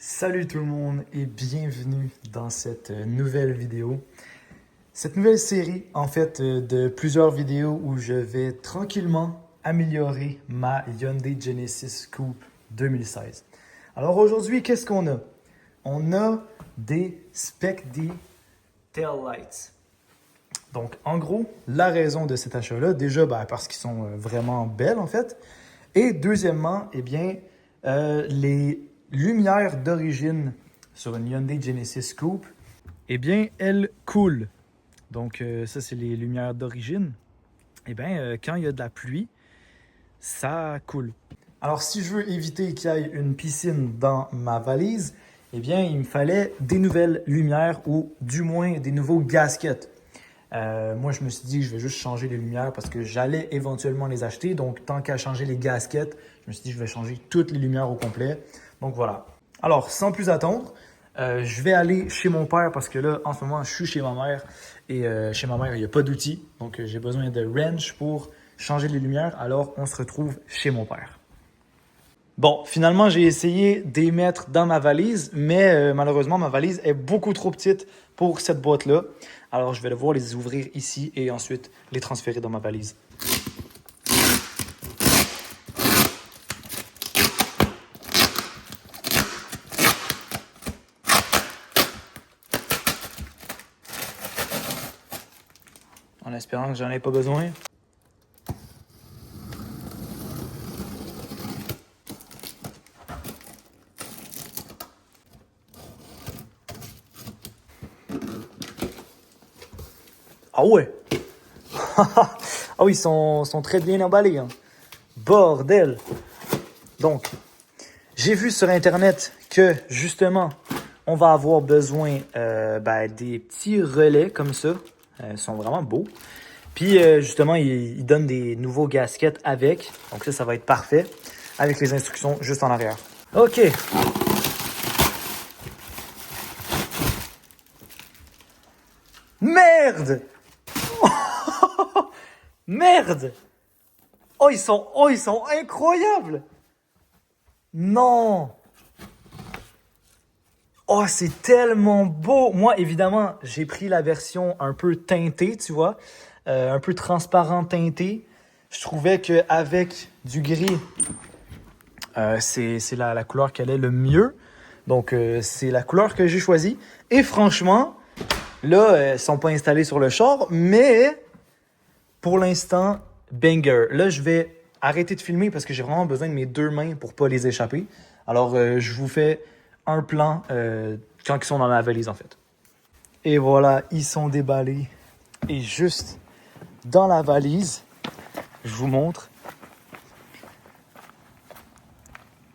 Salut tout le monde et bienvenue dans cette nouvelle vidéo. Cette nouvelle série, en fait, de plusieurs vidéos où je vais tranquillement améliorer ma Hyundai Genesis Coupe 2016. Alors aujourd'hui, qu'est-ce qu'on a? On a des Spec D Tail Lights. Donc en gros, la raison de cet achat-là, déjà parce qu'ils sont vraiment belles en fait. Et deuxièmement, eh bien, les lumière d'origine sur une Hyundai Genesis Coupe, eh bien, elle coule. Donc, ça, c'est les lumières d'origine. Eh bien, quand il y a de la pluie, ça coule. Alors, si je veux éviter qu'il y ait une piscine dans ma valise, eh bien, il me fallait des nouvelles lumières ou du moins des nouveaux gaskets. Moi, je me suis dit que je vais juste changer les lumières parce que j'allais éventuellement les acheter. Donc, tant qu'à changer les gaskets, je me suis dit que je vais changer toutes les lumières au complet. Donc, voilà. Alors, sans plus attendre, je vais aller chez mon père parce que là, en ce moment, je suis chez ma mère. Et chez ma mère, il n'y a pas d'outils. Donc, j'ai besoin de wrench pour changer les lumières. Alors, on se retrouve chez mon père. Bon, finalement, j'ai essayé de les mettre dans ma valise, mais malheureusement, ma valise est beaucoup trop petite pour cette boîte-là. Alors, je vais devoir les ouvrir ici et ensuite les transférer dans ma valise. En espérant que j'en ai pas besoin. Ah ouais! Ah oui, ils sont très bien emballés. Hein. Bordel! Donc, j'ai vu sur Internet que, justement, on va avoir besoin des petits relais comme ça. Ils sont vraiment beaux. Puis, justement, ils donnent des nouveaux gaskets avec. Donc ça va être parfait. Avec les instructions juste en arrière. OK. Merde! Merde! Oh, ils sont incroyables! Non! Oh, c'est tellement beau! Moi, évidemment, j'ai pris la version un peu teintée, tu vois, un peu transparent teinté. Je trouvais qu'avec du gris, c'est la couleur qu'elle est le mieux. Donc, c'est la couleur que j'ai choisie. Et franchement, là, elles ne sont pas installées sur le char, mais pour l'instant, banger. Là, je vais arrêter de filmer parce que j'ai vraiment besoin de mes deux mains pour pas les échapper. Alors, je vous fais un plan quand ils sont dans ma valise, en fait. Et voilà, ils sont déballés. Et juste dans la valise, je vous montre.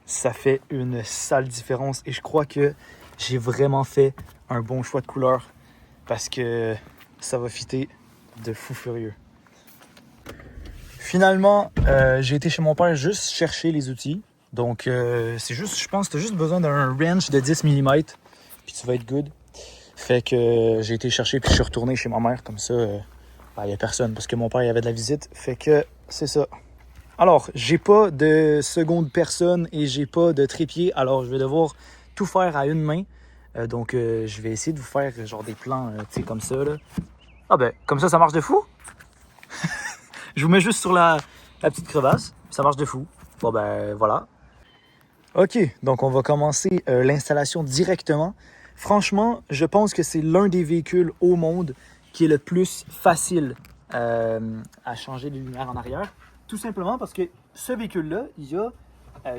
Ça fait une sale différence. Et je crois que j'ai vraiment fait un bon choix de couleur parce que ça va fitter de fou furieux. Finalement, j'ai été chez mon père juste chercher les outils. Donc, c'est juste, je pense que tu as juste besoin d'un wrench de 10 mm. Puis tu vas être good. Fait que j'ai été chercher puis je suis retourné chez ma mère. Comme ça, il n'y a personne parce que mon père il avait de la visite. Fait que c'est ça. Alors, j'ai pas de seconde personne et j'ai pas de trépied. Alors, je vais devoir tout faire à une main. Donc, je vais essayer de vous faire genre des plans, tu sais, comme ça. Là. Ah ben, comme ça marche de fou. Je vous mets juste sur la petite crevasse. Ça marche de fou. Bon ben, voilà. OK, donc on va commencer l'installation directement. Franchement, je pense que c'est l'un des véhicules au monde qui est le plus facile à changer les lumières en arrière. Tout simplement parce que ce véhicule-là, il y a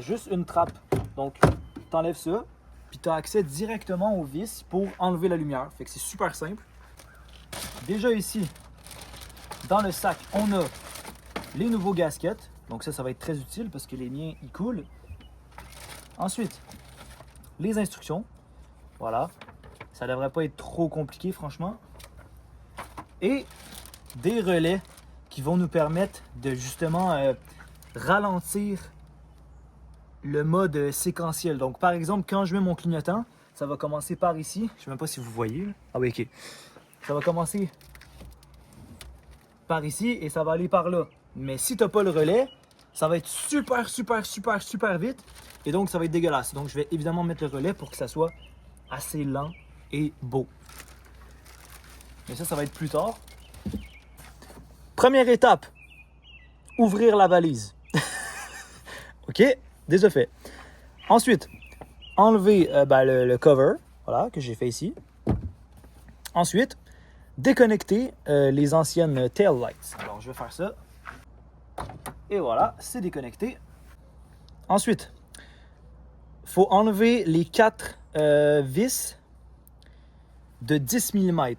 juste une trappe. Donc, tu enlèves ça, puis tu as accès directement au vis pour enlever la lumière. Fait que c'est super simple. Déjà ici, dans le sac, on a les nouveaux gaskets. Donc ça va être très utile parce que les miens, ils coulent. Ensuite, les instructions. Voilà. Ça devrait pas être trop compliqué, franchement. Et des relais qui vont nous permettre de justement ralentir le mode séquentiel. Donc, par exemple, quand je mets mon clignotant, ça va commencer par ici. Je ne sais même pas si vous voyez. Ah oui, OK. Ça va commencer par ici et ça va aller par là. Mais si tu n'as pas le relais, ça va être super, super, super, super vite. Et donc, ça va être dégueulasse. Donc, je vais évidemment mettre le relais pour que ça soit assez lent et beau. Mais ça va être plus tard. Première étape, ouvrir la valise. OK, déjà fait. Ensuite, enlever le cover, voilà, que j'ai fait ici. Ensuite, déconnecter les anciennes tail lights. Alors, je vais faire ça. Et voilà, c'est déconnecté. Ensuite, il faut enlever les 4 vis de 10 mm.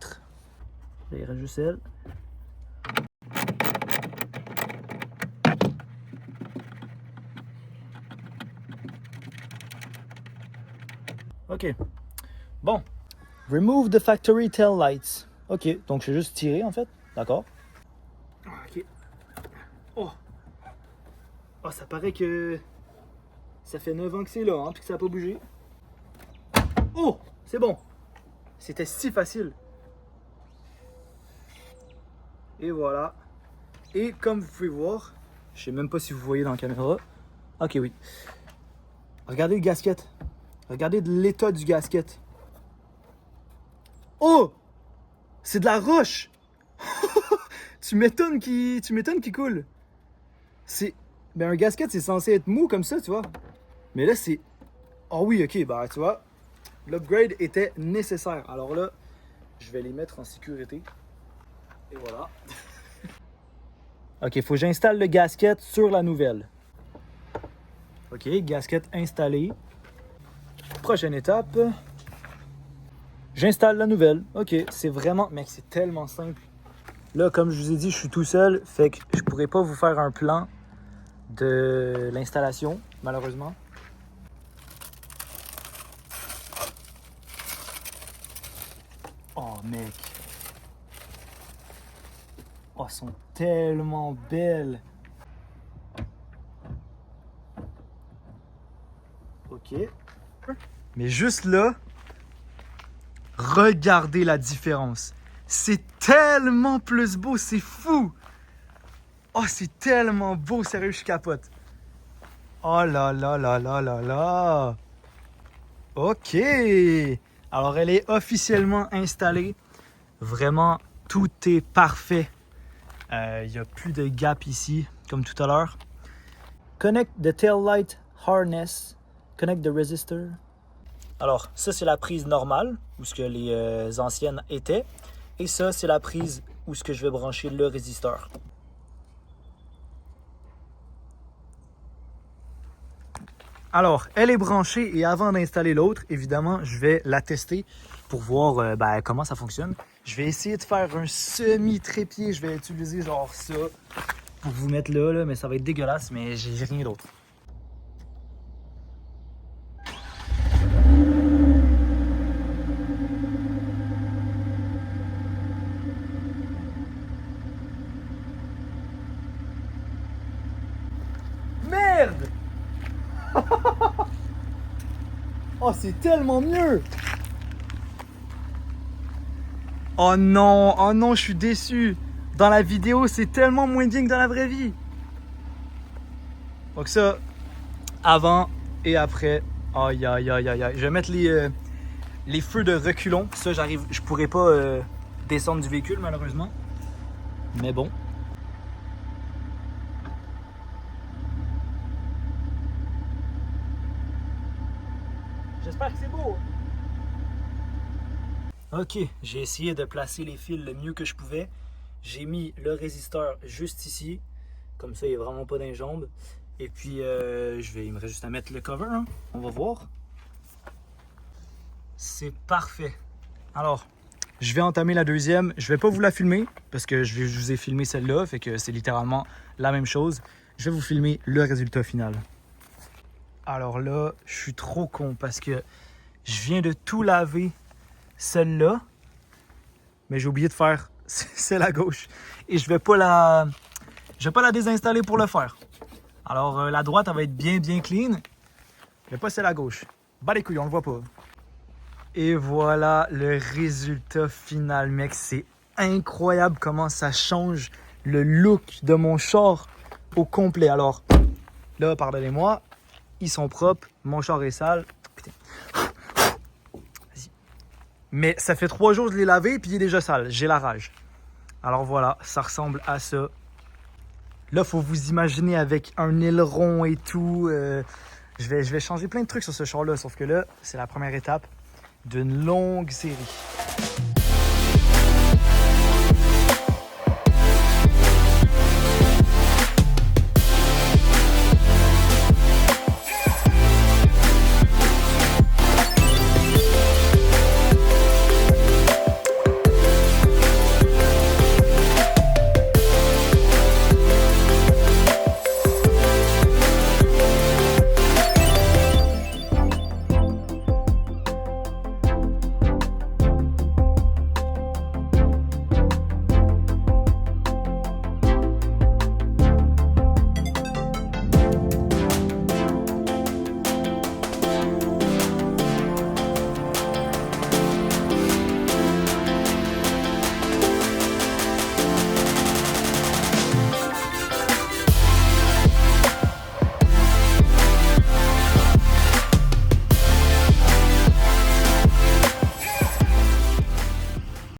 Je vais juste celle. OK. Bon. Remove the factory tail lights. OK, donc je vais juste tirer en fait. D'accord. OK. Oh. Oh, ça paraît que ça fait 9 ans que c'est là, hein, puis que ça n'a pas bougé. Oh, c'est bon. C'était si facile. Et voilà. Et comme vous pouvez voir, je sais même pas si vous voyez dans la caméra. Ok, oui. Regardez le gasket. Regardez l'état du gasket. Oh! C'est de la roche! Tu m'étonnes qu'il coule. C'est... Ben un gasket, c'est censé être mou comme ça, tu vois. Mais là, c'est... Oh oui, ok, bah tu vois, l'upgrade était nécessaire. Alors là, je vais les mettre en sécurité. Et voilà. Ok, il faut que j'installe le gasket sur la nouvelle. Ok, gasket installé. Prochaine étape. J'installe la nouvelle. Ok, c'est vraiment... Mec, c'est tellement simple. Là, comme je vous ai dit, je suis tout seul. Fait que je pourrais pas vous faire un plan de l'installation, malheureusement. Oh, mec. Oh, elles sont tellement belles. Ok. Mais juste là, regardez la différence. C'est tellement plus beau, c'est fou. Oh, c'est tellement beau, sérieux, je capote. Oh là là là là là là. Ok. Alors, elle est officiellement installée. Vraiment, tout est parfait. Il n'y a plus de gap ici, comme tout à l'heure. Connect the tail light harness. Connect the resistor. Alors, ça, c'est la prise normale, où ce que les anciennes étaient. Et ça, c'est la prise où ce que je vais brancher le résisteur. Alors, elle est branchée et avant d'installer l'autre, évidemment, je vais la tester pour voir comment ça fonctionne. Je vais essayer de faire un semi-trépied. Je vais utiliser genre ça pour vous mettre là, mais ça va être dégueulasse, mais j'ai rien d'autre. Merde! Oh, c'est tellement mieux! Oh non, je suis déçu. Dans la vidéo, c'est tellement moins bien que dans la vraie vie. Donc ça, avant et après. Aïe, aïe, aïe, aïe, aïe. Je vais mettre les feux de reculons. Ça, je pourrais pas descendre du véhicule, malheureusement. Mais bon. J'espère que c'est beau. Ok, j'ai essayé de placer les fils le mieux que je pouvais. J'ai mis le résisteur juste ici. Comme ça, il n'est vraiment pas dans les jambes. Et puis, il me reste juste à mettre le cover. Hein. On va voir. C'est parfait. Alors, je vais entamer la deuxième. Je vais pas vous la filmer parce que je vous ai filmé celle-là. Fait que c'est littéralement la même chose. Je vais vous filmer le résultat final. Alors là, je suis trop con parce que je viens de tout laver celle-là. Mais j'ai oublié de faire celle à gauche. Et je vais pas la désinstaller pour le faire. Alors la droite, elle va être bien clean. Mais pas celle à gauche. Bah les couilles, on le voit pas. Et voilà le résultat final, mec. C'est incroyable comment ça change le look de mon char au complet. Alors, Là, pardonnez-moi, ils sont propres, mon char est sale. Putain. Vas-y. Mais ça fait 3 jours que je l'ai lavé, puis il est déjà sale. J'ai la rage. Alors voilà, ça ressemble à ça. Là, faut vous imaginer avec un aileron et tout. Je vais changer plein de trucs sur ce char-là, sauf que là, c'est la première étape d'une longue série.